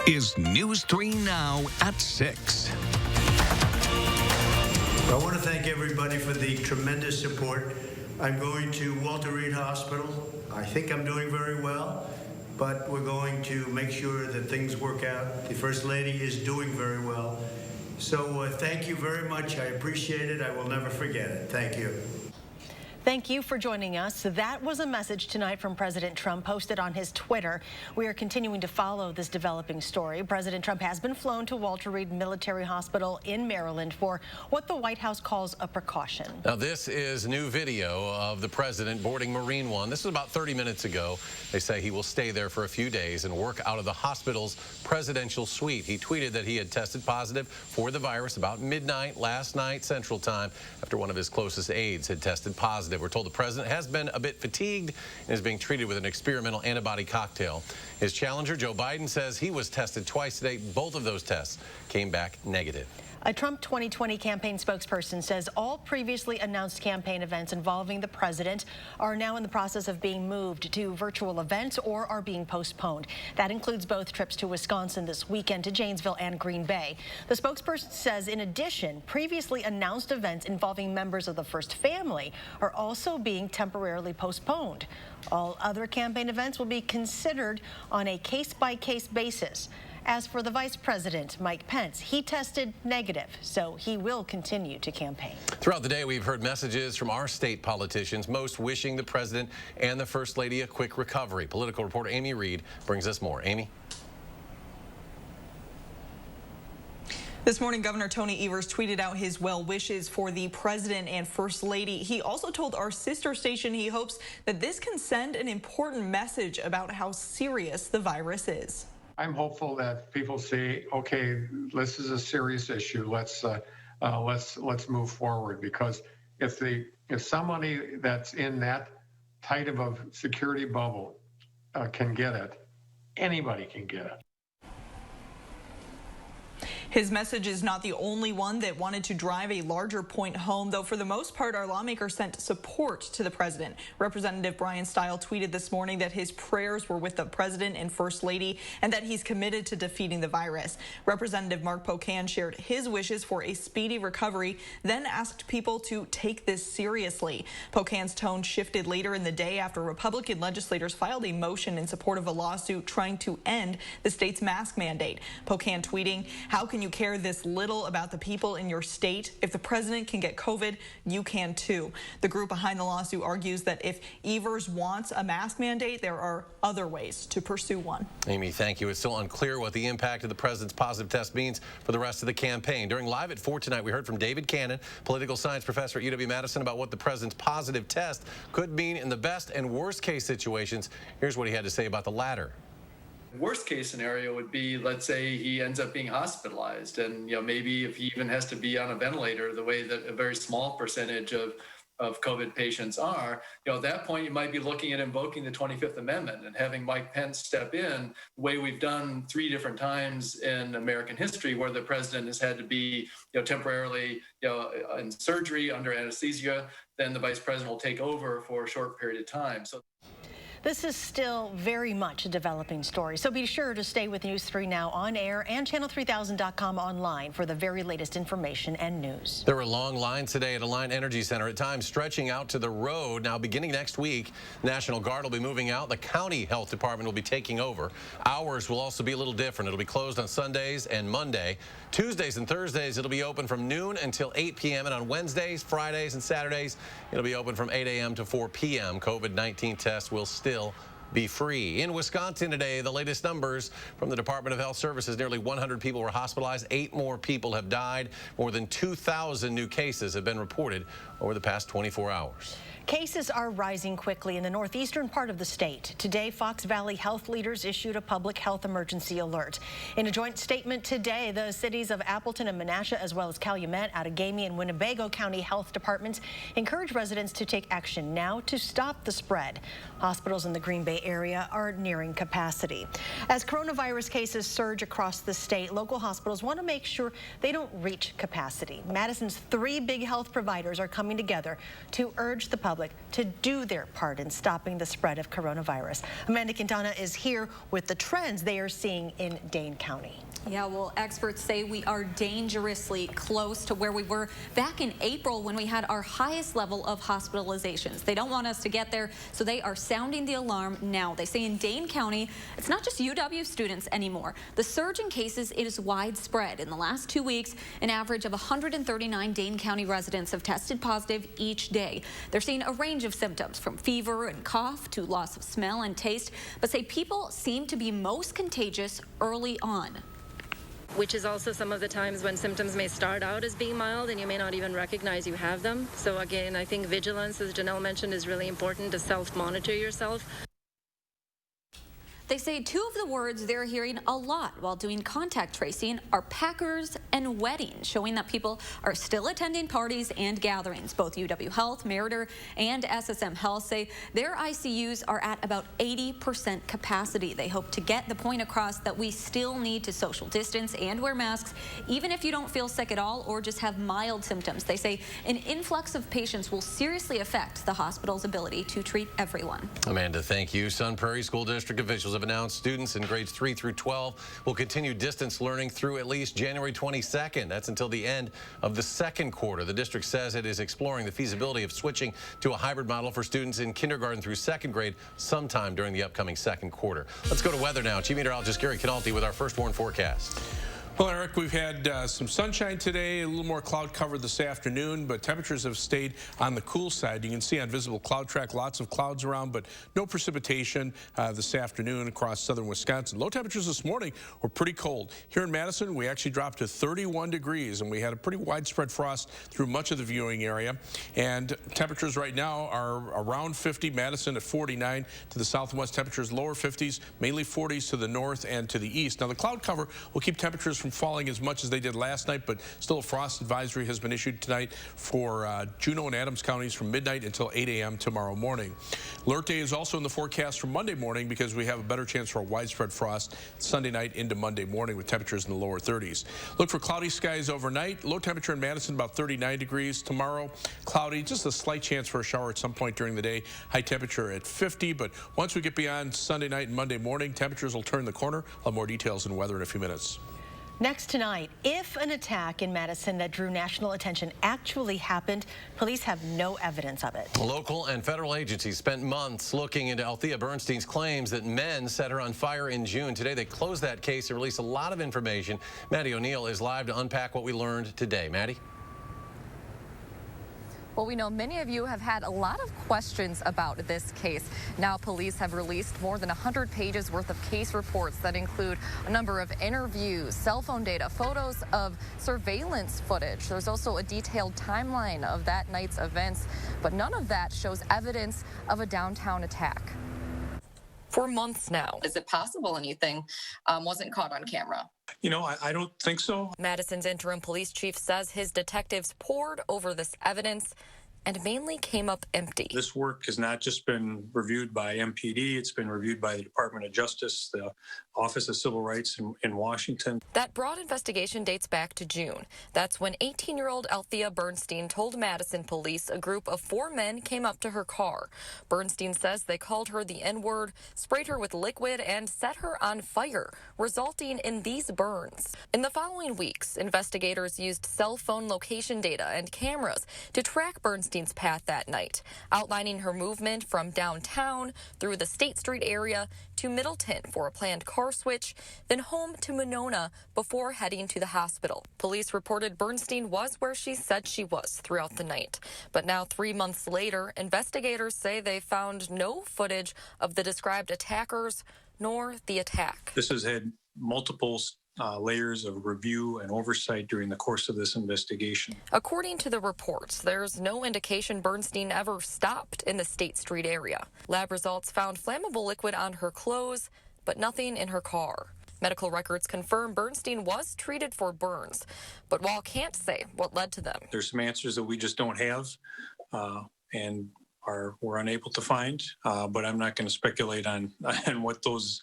is News 3 Now at 6. I want to thank everybody for the tremendous support. I'm going to Walter Reed Hospital. I think I'm doing very well, but we're going to make sure that things work out. The First Lady is doing very well. So thank you very much. I appreciate it. I will never forget it. Thank you. Thank you for joining us. That was a message tonight from President Trump posted on his Twitter. We are continuing to follow this developing story. President Trump has been flown to Walter Reed Military Hospital in Maryland for what the White House calls a precaution. Now, this is new video of the president boarding Marine One. This was about 30 minutes ago. They say he will stay there for a few days and work out of the hospital's presidential suite. He tweeted that he had tested positive for the virus about midnight last night Central Time after one of his closest aides had tested positive. We're told the president has been a bit fatigued and is being treated with an experimental antibody cocktail. His challenger, Joe Biden, says he was tested twice today. Both of those tests came back negative. A Trump 2020 campaign spokesperson says all previously announced campaign events involving the president are now in the process of being moved to virtual events or are being postponed. That includes both trips to Wisconsin this weekend to Janesville and Green Bay. The spokesperson says, in addition, previously announced events involving members of the First Family are also being temporarily postponed. All other campaign events will be considered on a case-by-case basis. As for the Vice President, Mike Pence, he tested negative, so he will continue to campaign. Throughout the day, we've heard messages from our state politicians, most wishing the president and the First Lady a quick recovery. Political reporter Amy Reed brings us more. Amy? This morning, Governor Tony Evers tweeted out his well wishes for the president and First Lady. He also told our sister station he hopes that this can send an important message about how serious the virus is. I'm hopeful that people see, okay, this is a serious issue. Let's move forward, because if somebody that's in that tight of a security bubble can get it, anybody can get it. His message is not the only one that wanted to drive a larger point home, though for the most part, our lawmakers sent support to the president. Representative Brian Stile tweeted this morning that his prayers were with the president and First Lady and that he's committed to defeating the virus. Representative Mark Pocan shared his wishes for a speedy recovery, then asked people to take this seriously. Pocan's tone shifted later in the day after Republican legislators filed a motion in support of a lawsuit trying to end the state's mask mandate. Pocan tweeting, "How can you care this little about the people in your state? If the president can get COVID, you can too." The group behind the lawsuit argues that if Evers wants a mask mandate, there are other ways to pursue one. Amy, thank you. It's still unclear what the impact of the president's positive test means for the rest of the campaign. During Live at 4 tonight, we heard from David Cannon, political science professor at UW-Madison, about what the president's positive test could mean in the best and worst case situations. Here's what he had to say about the latter. Worst case scenario would be, let's say he ends up being hospitalized, and maybe if he even has to be on a ventilator, the way that a very small percentage of COVID patients are, at that point you might be looking at invoking the 25th Amendment and having Mike Pence step in the way we've done 3 different times in American history, where the president has had to be temporarily in surgery under anesthesia. Then the vice president will take over for a short period of time. So this is still very much a developing story, so be sure to stay with News 3 Now on air and channel3000.com online for the very latest information and news. There were long lines today at Alliant Energy Center, at times stretching out to the road. Now, beginning next week, National Guard will be moving out. The county health department will be taking over. Hours will also be a little different. It'll be closed on Sundays and Monday. Tuesdays and Thursdays, it'll be open from noon until 8 p.m. And on Wednesdays, Fridays, and Saturdays, it'll be open from 8 a.m. to 4 p.m. COVID-19 tests will still be free. In Wisconsin today, the latest numbers from the Department of Health Services, nearly 100 people were hospitalized. 8 more people have died. More than 2,000 new cases have been reported over the past 24 hours. Cases are rising quickly in the northeastern part of the state. Today, Fox Valley health leaders issued a public health emergency alert. In a joint statement today, the cities of Appleton and Menasha, as well as Calumet, Outagamie, and Winnebago County health departments encourage residents to take action now to stop the spread. Hospitals in the Green Bay area are nearing capacity. As coronavirus cases surge across the state, local hospitals want to make sure they don't reach capacity. Madison's 3 big health providers are coming together to urge the public public to do their part in stopping the spread of coronavirus. Amanda Quintana is here with the trends they are seeing in Dane County. Yeah, well, experts say we are dangerously close to where we were back in April when we had our highest level of hospitalizations. They don't want us to get there, so they are sounding the alarm now. They say in Dane County, it's not just UW students anymore. The surge in cases is widespread. In the last 2 weeks, an average of 139 Dane County residents have tested positive each day. They're seeing a range of symptoms from fever and cough to loss of smell and taste, but say people seem to be most contagious early on. Which is also some of the times when symptoms may start out as being mild and you may not even recognize you have them. So again, I think vigilance, as Janelle mentioned, is really important to self-monitor yourself. They say two of the words they're hearing a lot while doing contact tracing are Packers and weddings, showing that people are still attending parties and gatherings. Both UW Health, Meriter, and SSM Health say their ICUs are at about 80% capacity. They hope to get the point across that we still need to social distance and wear masks, even if you don't feel sick at all or just have mild symptoms. They say an influx of patients will seriously affect the hospital's ability to treat everyone. Amanda, thank you. Sun Prairie School District officials have announced students in grades 3 through 12 will continue distance learning through at least January 22nd. That's until the end of the second quarter. The district says it is exploring the feasibility of switching to a hybrid model for students in kindergarten through second grade sometime during the upcoming second quarter. Let's go to weather now. Chief Meteorologist Gary Canalti with our first warn forecast. Well, Eric, we've had some sunshine today, a little more cloud cover this afternoon, but temperatures have stayed on the cool side. You can see on visible cloud track lots of clouds around, but no precipitation this afternoon across southern Wisconsin. Low temperatures this morning were pretty cold. Here in Madison, we actually dropped to 31 degrees, and we had a pretty widespread frost through much of the viewing area. And temperatures right now are around 50. Madison at 49 to the southwest. Temperatures lower 50s, mainly 40s to the north and to the east. Now, the cloud cover will keep temperatures from falling as much as they did last night, but still a frost advisory has been issued tonight for Juneau and Adams counties from midnight until 8 a.m. tomorrow morning. Alert day is also in the forecast for Monday morning because we have a better chance for a widespread frost Sunday night into Monday morning with temperatures in the lower 30s. Look for cloudy skies overnight. Low temperature in Madison about 39 degrees. Tomorrow, cloudy, just a slight chance for a shower at some point during the day. High temperature at 50, but once we get beyond Sunday night and Monday morning, temperatures will turn the corner. I'll have more details and weather in a few minutes. Next tonight, if an attack in Madison that drew national attention actually happened, police have no evidence of it. Local and federal agencies spent months looking into Althea Bernstein's claims that men set her on fire in June. Today, they closed that case and released a lot of information. Maddie O'Neill is live to unpack what we learned today. Maddie? Well, we know many of you have had a lot of questions about this case. Now police have released more than 100 pages worth of case reports that include a number of interviews, cell phone data, photos of surveillance footage. There's also a detailed timeline of that night's events, but none of that shows evidence of a downtown attack. For months now. Is it possible anything wasn't caught on camera? You know, I don't think so. Madison's interim police chief says his detectives pored over this evidence and mainly came up empty. This work has not just been reviewed by MPD, it's been reviewed by the Department of Justice, the Office of Civil Rights in Washington. That broad investigation dates back to June. That's when 18-year-old Althea Bernstein told Madison police a group of 4 men came up to her car. Bernstein says they called her the N-word, sprayed her with liquid, and set her on fire, resulting in these burns. In the following weeks, investigators used cell phone location data and cameras to track Bernstein's path that night, outlining her movement from downtown through the State Street area to Middleton for a planned car switch, then home to Monona before heading to the hospital. Police reported Bernstein was where she said she was throughout the night. But now 3 months later, investigators say they found no footage of the described attackers nor the attack. This has had multiple layers of review and oversight during the course of this investigation. According to the reports, there's no indication Bernstein ever stopped in the State Street area. Lab results found flammable liquid on her clothes, but nothing in her car. Medical records confirm Bernstein was treated for burns, but Wall can't say what led to them. There's some answers that we just don't have, and we're unable to find, but I'm not going to speculate on what those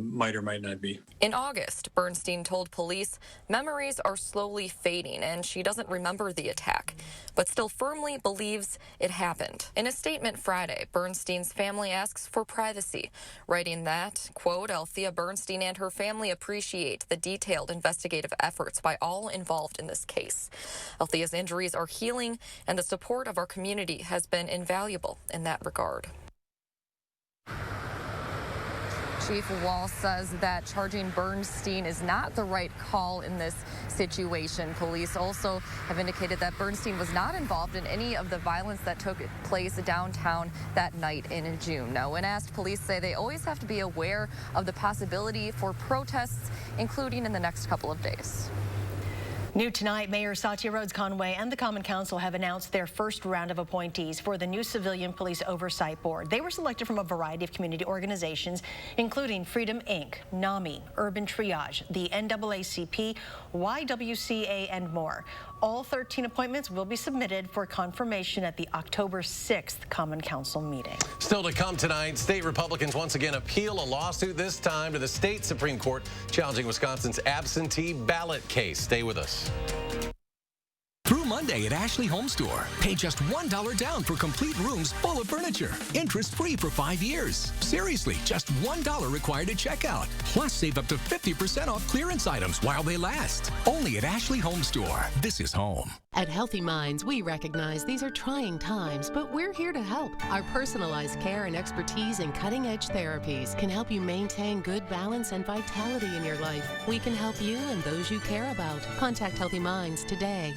might or might not be. In August, Bernstein told police memories are slowly fading and she doesn't remember the attack, but still firmly believes it happened. In a statement Friday, Bernstein's family asks for privacy, writing that, quote, Althea Bernstein and her family appreciate the detailed investigative efforts by all involved in this case. Althea's injuries are healing, and the support of our community has been invaluable in that regard. Chief Wall says that charging Bernstein is not the right call in this situation. Police also have indicated that Bernstein was not involved in any of the violence that took place downtown that night in June. Now, when asked, police say they always have to be aware of the possibility for protests, including in the next couple of days. New tonight, Mayor Satya Rhodes Conway and the Common Council have announced their first round of appointees for the new Civilian Police Oversight Board. They were selected from a variety of community organizations, including Freedom Inc., NAMI, Urban Triage, the NAACP, YWCA, and more. All 13 appointments will be submitted for confirmation at the October 6th Common Council meeting. Still to come tonight, state Republicans once again appeal a lawsuit, this time to the state Supreme Court, challenging Wisconsin's absentee ballot case. Stay with us. Through Monday at Ashley Home Store. Pay just $1 down for complete rooms full of furniture. Interest-free for 5 years. Seriously, just $1 required at checkout. Plus, save up to 50% off clearance items while they last. Only at Ashley Home Store. This is home. At Healthy Minds, we recognize these are trying times, but we're here to help. Our personalized care and expertise in cutting-edge therapies can help you maintain good balance and vitality in your life. We can help you and those you care about. Contact Healthy Minds today.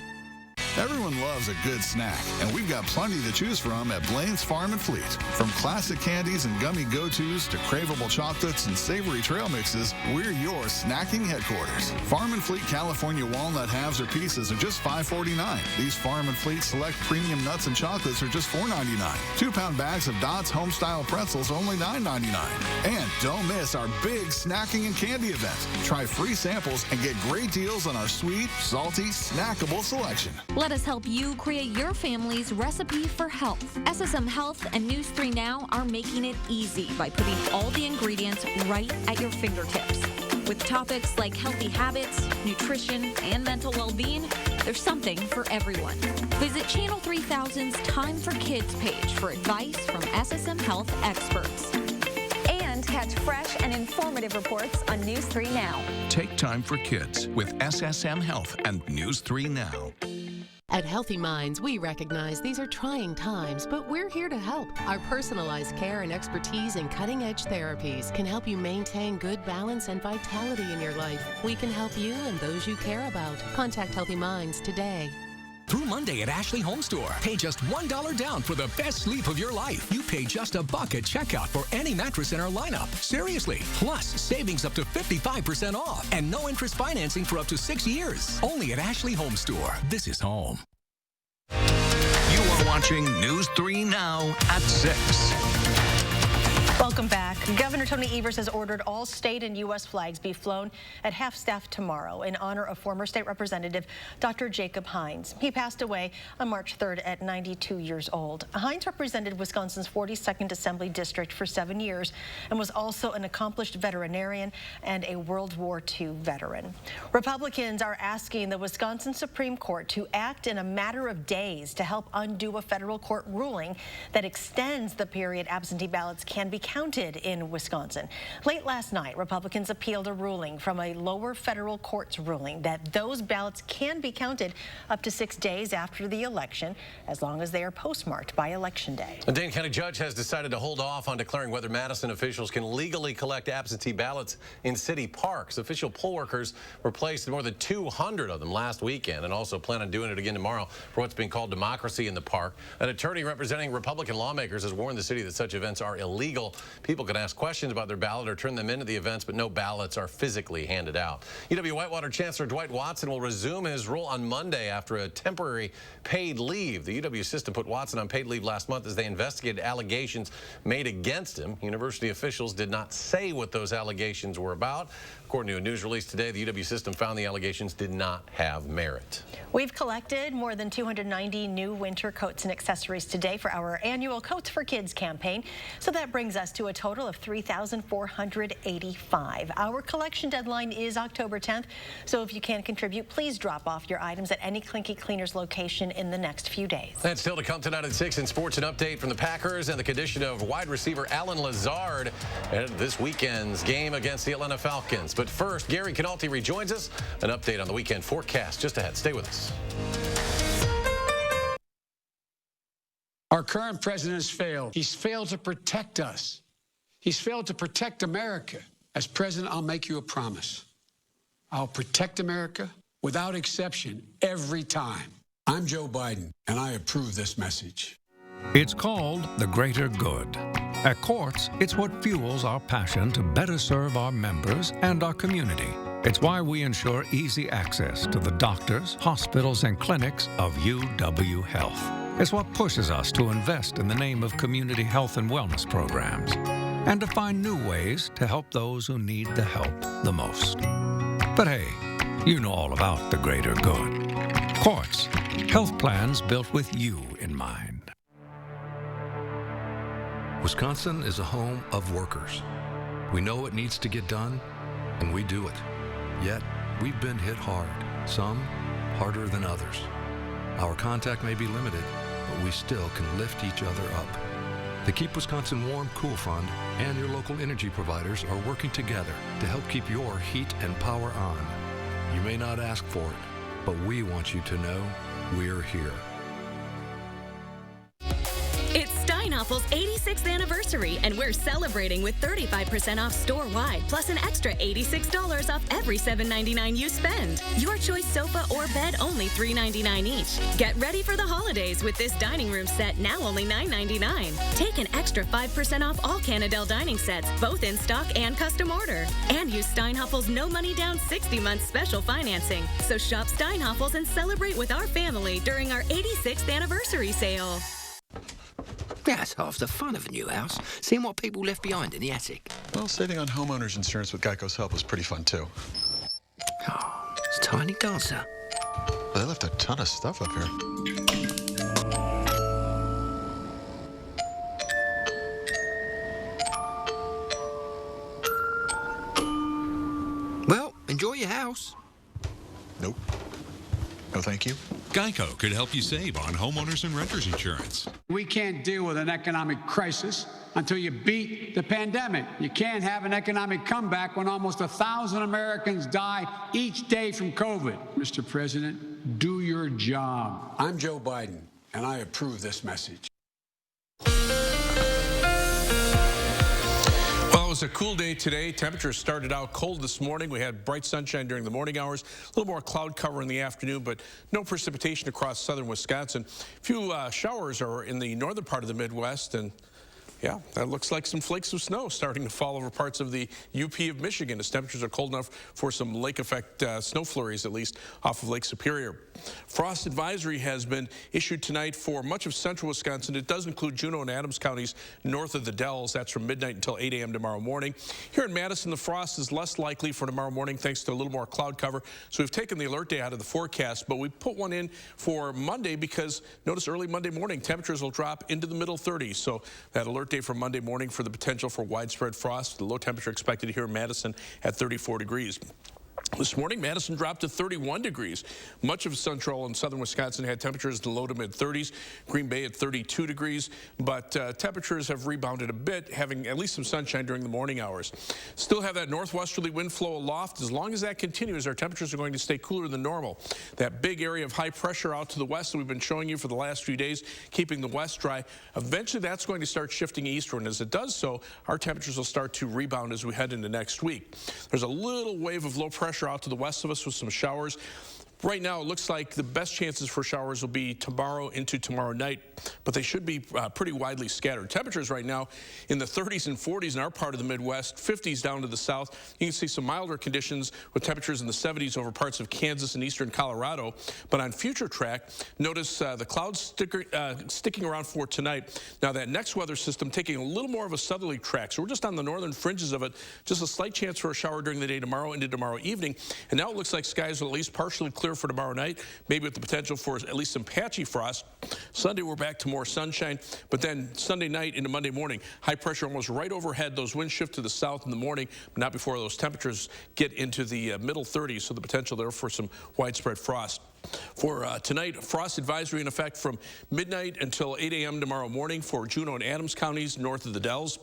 Everyone loves a good snack, and we've got plenty to choose from at Blaine's Farm and Fleet. From classic candies and gummy go-tos to craveable chocolates and savory trail mixes, we're your snacking headquarters. Farm and Fleet California walnut halves or pieces are just $5.49. These Farm and Fleet select premium nuts and chocolates are just $4.99. 2-pound bags of Dots Homestyle pretzels are only $9.99. And don't miss our big snacking and candy event. Try free samples and get great deals on our sweet, salty, snackable selection. Let us help you create your family's recipe for health. SSM Health and News 3 Now are making it easy by putting all the ingredients right at your fingertips. With topics like healthy habits, nutrition, and mental well-being, there's something for everyone. Visit Channel 3000's Time for Kids page for advice from SSM Health experts. And catch fresh and informative reports on News 3 Now. Take time for kids with SSM Health and News 3 Now. At Healthy Minds, we recognize these are trying times, but we're here to help. Our personalized care and expertise in cutting-edge therapies can help you maintain good balance and vitality in your life. We can help you and those you care about. Contact Healthy Minds today. Through Monday at Ashley Home Store. Pay just $1 down for the best sleep of your life. You pay just $1 at checkout for any mattress in our lineup. Seriously. Plus, savings up to 55% off. And no interest financing for up to 6 years. Only at Ashley Home Store. This is home. You are watching News 3 Now at 6. Welcome back. Governor Tony Evers has ordered all state and U.S. flags be flown at half-staff tomorrow in honor of former state representative Dr. Jacob Hines. He passed away on March 3rd at 92 years old. Hines represented Wisconsin's 42nd Assembly District for 7 years and was also an accomplished veterinarian and a World War II veteran. Republicans are asking the Wisconsin Supreme Court to act in a matter of days to help undo a federal court ruling that extends the period absentee ballots can be counted in Wisconsin. Late last night, Republicans appealed a ruling from a lower federal court's ruling that those ballots can be counted up to 6 days after the election, as long as they are postmarked by Election Day. A Dane County judge has decided to hold off on declaring whether Madison officials can legally collect absentee ballots in city parks. Official poll workers replaced more than 200 of them last weekend and also plan on doing it again tomorrow for what's being called democracy in the park. An attorney representing Republican lawmakers has warned the city that such events are illegal portal. People can ask questions about their ballot or turn them in at the events, but no ballots are physically handed out. UW-Whitewater Chancellor Dwight Watson will resume his role on Monday after a temporary paid leave. The UW system put Watson on paid leave last month as they investigated allegations made against him. University officials did not say what those allegations were about. According to a news release today, the UW system found the allegations did not have merit. We've collected more than 290 new winter coats and accessories today for our annual Coats for Kids campaign. So that brings us to a total of 3,485. Our collection deadline is October 10th. So if you can contribute, please drop off your items at any Clinky Cleaners location in the next few days. And still to come tonight at 6 in sports, an update from the Packers and the condition of wide receiver Allen Lazard and this weekend's game against the Atlanta Falcons. But first, Gary Canalti rejoins us. An update on the weekend forecast just ahead. Stay with us. Our current president has failed. He's failed to protect us. He's failed to protect America. As president, I'll make you a promise. I'll protect America without exception every time. I'm Joe Biden, and I approve this message. It's called the greater good. At Courts, it's what fuels our passion to better serve our members and our community. It's why we ensure easy access to the doctors, hospitals, and clinics of UW Health. It's what pushes us to invest in the name of community health and wellness programs and to find new ways to help those who need the help the most. But hey, you know all about the greater good. Courts, health plans built with you in mind. Wisconsin is a home of workers. We know what needs to get done, and we do it. Yet, we've been hit hard, some harder than others. Our contact may be limited, but we still can lift each other up. The Keep Wisconsin Warm Cool Fund and your local energy providers are working together to help keep your heat and power on. You may not ask for it, but we want you to know we're here. It's Steinhaffel's 86th anniversary, and we're celebrating with 35% off store-wide, plus an extra $86 off every $7.99 you spend. Your choice sofa or bed only $3.99 each. Get ready for the holidays with this dining room set, now only $9.99. Take an extra 5% off all Canadell dining sets, both in stock and custom order. And use Steinhaffel's no money down 60-month special financing. So shop Steinhaffel's and celebrate with our family during our 86th anniversary sale. That's half the fun of a new house, seeing what people left behind in the attic. Well, saving on homeowner's insurance with Geico's help was pretty fun, too. Oh, it's a tiny dancer. Well, they left a ton of stuff up here. Well, enjoy your house. Nope. No, thank you. Geico could help you save on homeowners and renters insurance. We can't deal with an economic crisis until you beat the pandemic. You can't have an economic comeback when almost 1,000 Americans die each day from COVID. Mr. President, do your job. I'm Joe Biden, and I approve this message. Well, it was a cool day today. Temperatures started out cold this morning. We had bright sunshine during the morning hours, a little more cloud cover in the afternoon, but no precipitation across southern Wisconsin. A few showers are in the northern part of the Midwest, and yeah, that looks like some flakes of snow starting to fall over parts of the UP of Michigan as temperatures are cold enough for some lake effect snow flurries, at least off of Lake Superior. Frost advisory has been issued tonight for much of central Wisconsin. It does include Juneau and Adams counties north of the Dells. That's from midnight until 8 a.m. tomorrow morning. Here in Madison, the frost is less likely for tomorrow morning thanks to a little more cloud cover. So we've taken the alert day out of the forecast, but we put one in for Monday because notice early Monday morning temperatures will drop into the middle 30s. So that alert day for Monday morning for the potential for widespread frost. The low temperature expected here in Madison at 34 degrees. This morning, Madison dropped to 31 degrees. Much of central and southern Wisconsin had temperatures in the low to mid-30s. Green Bay at 32 degrees, but temperatures have rebounded a bit, having at least some sunshine during the morning hours. Still have that northwesterly wind flow aloft. As long as that continues, our temperatures are going to stay cooler than normal. That big area of high pressure out to the west that we've been showing you for the last few days, keeping the west dry, eventually that's going to start shifting eastward. And as it does so, our temperatures will start to rebound as we head into next week. There's a little wave of low pressure out to the west of us with some showers. Right now, it looks like the best chances for showers will be tomorrow into tomorrow night, but they should be pretty widely scattered. Temperatures right now in the 30s and 40s in our part of the Midwest, 50s down to the south. You can see some milder conditions with temperatures in the 70s over parts of Kansas and eastern Colorado. But on future track, notice the clouds sticking around for tonight. Now, that next weather system taking a little more of a southerly track, so we're just on the northern fringes of it. Just a slight chance for a shower during the day tomorrow into tomorrow evening. And now it looks like skies will at least partially clear for tomorrow night, maybe with the potential for at least some patchy frost. Sunday, we're back to more sunshine, but then Sunday night into Monday morning, high pressure almost right overhead. Those winds shift to the south in the morning, but not before those temperatures get into the middle 30s, so the potential there for some widespread frost. For tonight, frost advisory in effect from midnight until 8 a.m. tomorrow morning for Juneau and Adams counties north of the Dells.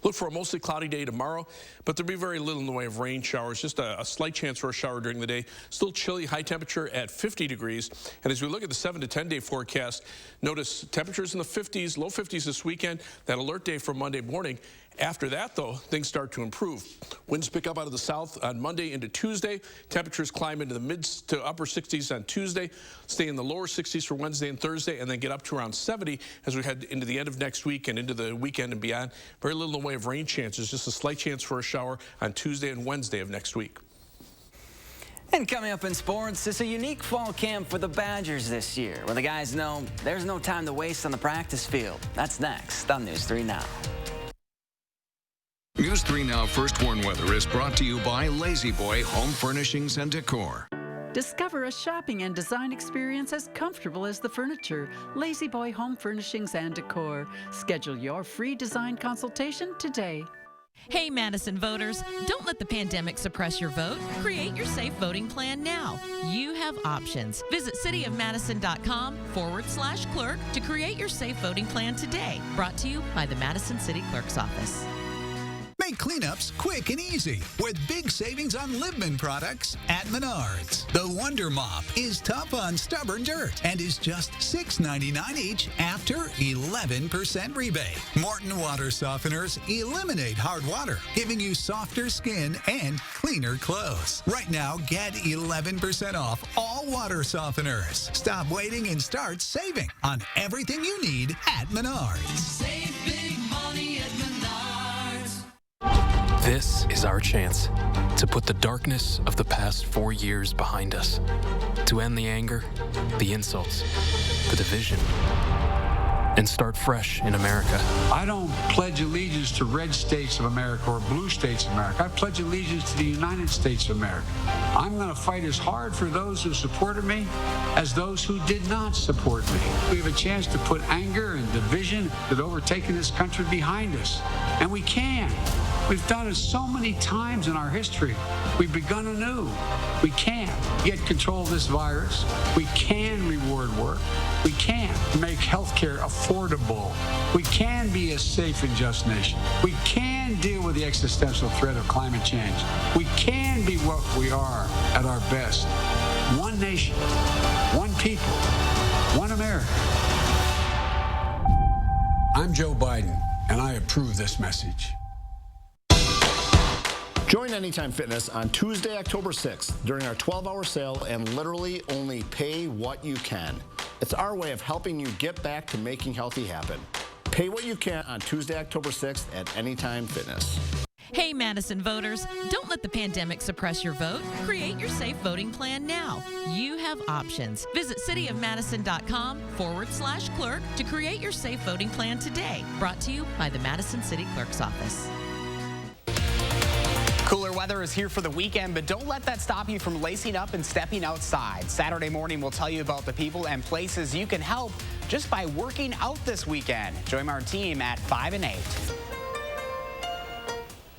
Look for a mostly cloudy day tomorrow, but there'll be very little in the way of rain showers, just a slight chance for a shower during the day. Still chilly, high temperature at 50 degrees. And as we look at the 7 to 10 day forecast, notice temperatures in the 50s, low 50s this weekend, that alert day for Monday morning. After that, though, things start to improve. Winds pick up out of the south on Monday into Tuesday. Temperatures climb into the mid to upper 60s on Tuesday, stay in the lower 60s for Wednesday and Thursday, and then get up to around 70 as we head into the end of next week and into the weekend and beyond. Very little in the way of rain chances, just a slight chance for a shower on Tuesday and Wednesday of next week. And coming up in sports, it's a unique fall camp for the Badgers this year, where the guys know there's no time to waste on the practice field. That's next on News 3 Now. News 3 Now First Warn Weather is brought to you by Lazy Boy Home Furnishings and Decor. Discover a shopping and design experience as comfortable as the furniture. Lazy Boy Home Furnishings and Decor. Schedule your free design consultation today. Hey, Madison voters, don't let the pandemic suppress your vote. Create your safe voting plan now. You have options. Visit cityofmadison.com/clerk to create your safe voting plan today. Brought to you by the Madison City Clerk's Office. Make cleanups quick and easy with big savings on Libman products at Menards. The Wonder Mop is tough on stubborn dirt and is just $6.99 each after 11% rebate. Morton water softeners eliminate hard water, giving you softer skin and cleaner clothes. Right now, get 11% off all water softeners. Stop waiting and start saving on everything you need at Menards. Save big money at Menards. This is our chance to put the darkness of the past 4 years behind us, to end the anger, the insults, the division, and start fresh in America. I don't pledge allegiance to red states of America or blue states of America. I pledge allegiance to the United States of America. I'm going to fight as hard for those who supported me as those who did not support me. We have a chance to put anger and division that overtaken this country behind us, and we can. We've done it so many times in our history. We've begun anew. We can get control of this virus. We can reward work. We can make healthcare affordable. We can be a safe and just nation. We can deal with the existential threat of climate change. We can be what we are at our best. One nation, one people, one America. I'm Joe Biden, and I approve this message. Join Anytime Fitness on Tuesday, October 6th during our 12-hour sale and literally only pay what you can. It's our way of helping you get back to making healthy happen. Pay what you can on Tuesday, October 6th at Anytime Fitness. Hey, Madison voters, don't let the pandemic suppress your vote. Create your safe voting plan now. You have options. Visit cityofmadison.com/clerk to create your safe voting plan today. Brought to you by the Madison City Clerk's Office. Cooler weather is here for the weekend, but don't let that stop you from lacing up and stepping outside. Saturday morning, we'll tell you about the people and places you can help just by working out this weekend. Join our team at 5 and 8.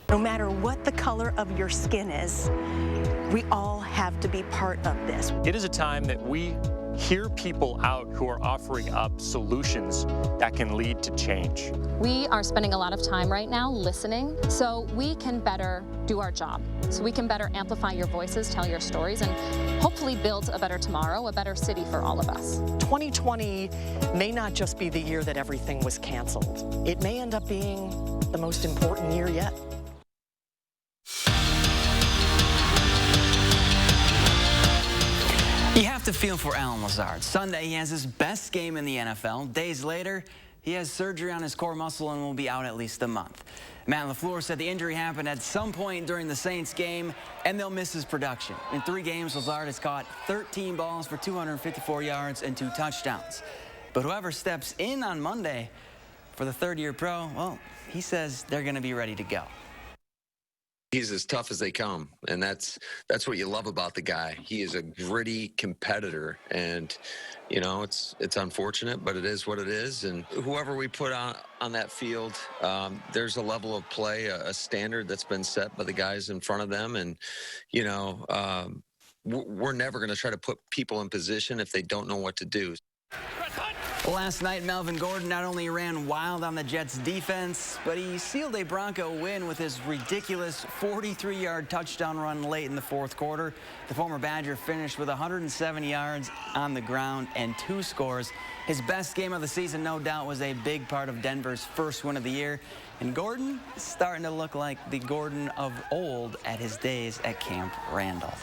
No matter what the color of your skin is, we all have to be part of this. It is a time that we hear people out who are offering up solutions that can lead to change. We are spending a lot of time right now listening so we can better do our job, so we can better amplify your voices, tell your stories, and hopefully build a better tomorrow, a better city for all of us. 2020 may not just be the year that everything was canceled. It may end up being the most important year yet. have to feel for Allen Lazard. Sunday, he has his best game in the NFL. Days later, he has surgery on his core muscle and will be out at least a month. Matt LaFleur said the injury happened at some point during the Saints game, and they'll miss his production. In 3 games, Lazard has caught 13 balls for 254 yards and 2 touchdowns. But whoever steps in on Monday for the third-year pro, well, he says they're going to be ready to go. He's as tough as they come, and that's what you love about the guy. He is a gritty competitor, and you know it's unfortunate, but it is what it is. And whoever we put on that field, there's a level of play, a standard that's been set by the guys in front of them, and you know we're never going to try to put people in position if they don't know what to do. Last night, Melvin Gordon not only ran wild on the Jets' defense, but he sealed a Bronco win with his ridiculous 43-yard touchdown run late in the 4th quarter. The former Badger finished with 107 yards on the ground and 2 scores. His best game of the season, no doubt, was a big part of Denver's first win of the year. And Gordon is starting to look like the Gordon of old at his days at Camp Randall.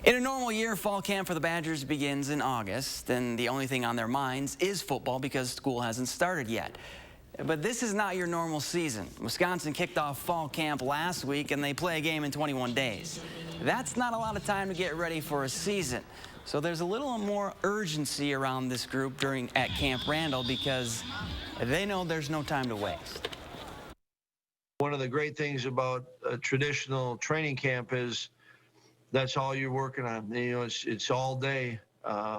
In a normal year, fall camp for the Badgers begins in August, and the only thing on their minds is football because school hasn't started yet. But this is not your normal season. Wisconsin kicked off fall camp last week, and they play a game in 21 days. That's not a lot of time to get ready for a season. So there's a little more urgency around this group at Camp Randall because they know there's no time to waste. One of the great things about a traditional training camp is that's all you're working on. You know, it's all day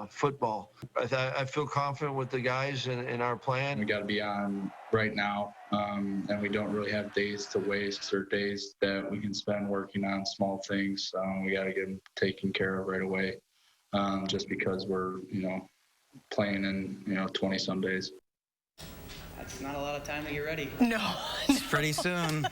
football. I feel confident with the guys and our plan. We got to be on right now, and we don't really have days to waste or days that we can spend working on small things. We got to get them taken care of right away, just because we're, playing in, 20-some days. That's not a lot of time to get ready. No. It's pretty soon.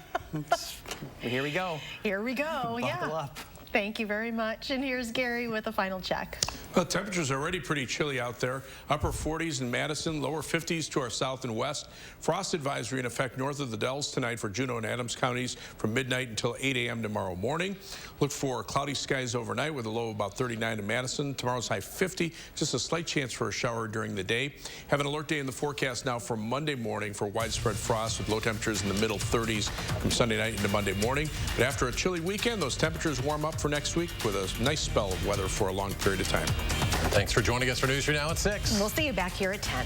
Here we go. Here we go, Buckle up. Thank you very much. And here's Gary with a final check. Well, temperatures are already pretty chilly out there. Upper 40s in Madison, lower 50s to our south and west. Frost advisory in effect north of the Dells tonight for Juneau and Adams counties from midnight until 8 a.m. tomorrow morning. Look for cloudy skies overnight with a low of about 39 in Madison. Tomorrow's high 50, just a slight chance for a shower during the day. Have an alert day in the forecast now for Monday morning for widespread frost with low temperatures in the middle 30s from Sunday night into Monday morning. But after a chilly weekend, those temperatures warm up for next week with a nice spell of weather for a long period of time. Thanks for joining us for News Now at 6. We'll see you back here at 10.